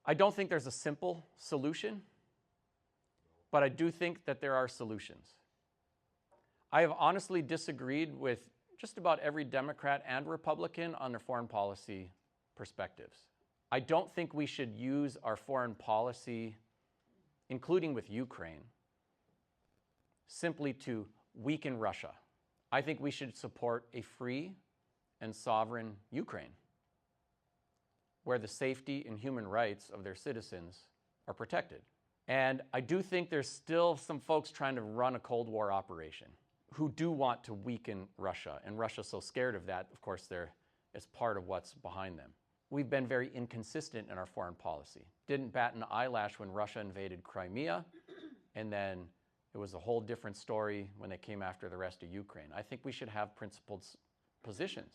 I don't think there's a simple solution, but I do think that there are solutions. I have honestly disagreed with just about every Democrat and Republican on their foreign policy perspectives. I don't think we should use our foreign policy, including with Ukraine, simply to weaken Russia. I think we should support a free and sovereign Ukraine, where the safety and human rights of their citizens are protected. And I do think there's still some folks trying to run a Cold War operation who do want to weaken Russia. And Russia's so scared of that, of course, it's part of what's behind them. We've been very inconsistent in our foreign policy. Didn't bat an eyelash when Russia invaded Crimea, and then it was a whole different story when they came after the rest of Ukraine. I think we should have principled positions,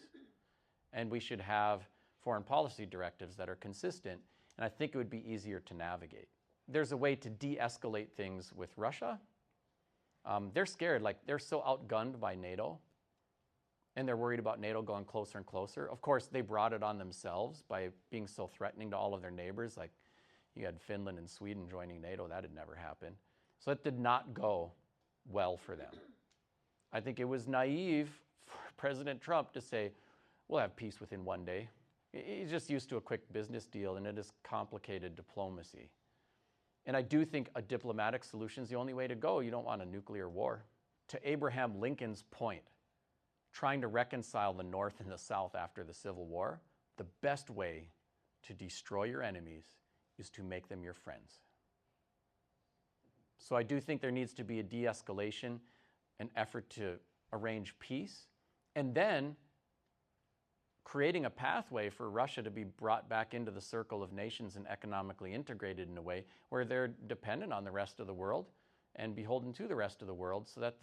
and we should have foreign policy directives that are consistent, and I think it would be easier to navigate. There's a way to de-escalate things with Russia. They're scared, like they're so outgunned by NATO, and they're worried about NATO going closer and closer. Of course, they brought it on themselves by being so threatening to all of their neighbors. Like you had Finland and Sweden joining NATO, that had never happened. So it did not go well for them. I think it was naive for President Trump to say, we'll have peace within one day. He's just used to a quick business deal, and it is complicated diplomacy. And I do think a diplomatic solution is the only way to go. You don't want a nuclear war. To Abraham Lincoln's point, trying to reconcile the North and the South after the Civil War, the best way to destroy your enemies is to make them your friends. So I do think there needs to be a de-escalation, an effort to arrange peace, and then creating a pathway for Russia to be brought back into the circle of nations and economically integrated in a way where they're dependent on the rest of the world and beholden to the rest of the world, so that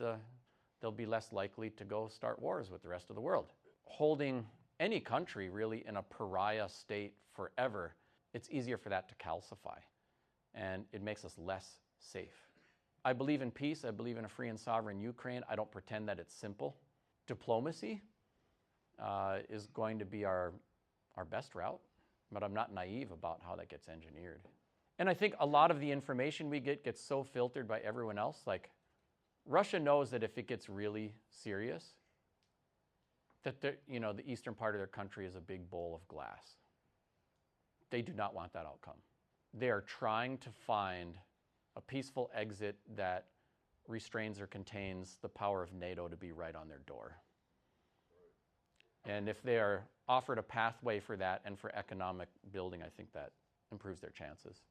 they'll be less likely to go start wars with the rest of the world. Holding any country really in a pariah state forever, it's easier for that to calcify, and it makes us less safe. I believe in peace. I believe in a free and sovereign Ukraine. I don't pretend that it's simple. Diplomacy is going to be our best route, but I'm not naive about how that gets engineered. And I think a lot of the information we get gets so filtered by everyone else. Like, Russia knows that if it gets really serious, that the eastern part of their country is a big bowl of glass. They do not want that outcome. They are trying to find a peaceful exit that restrains or contains the power of NATO to be right on their door. And if they are offered a pathway for that and for economic building, I think that improves their chances.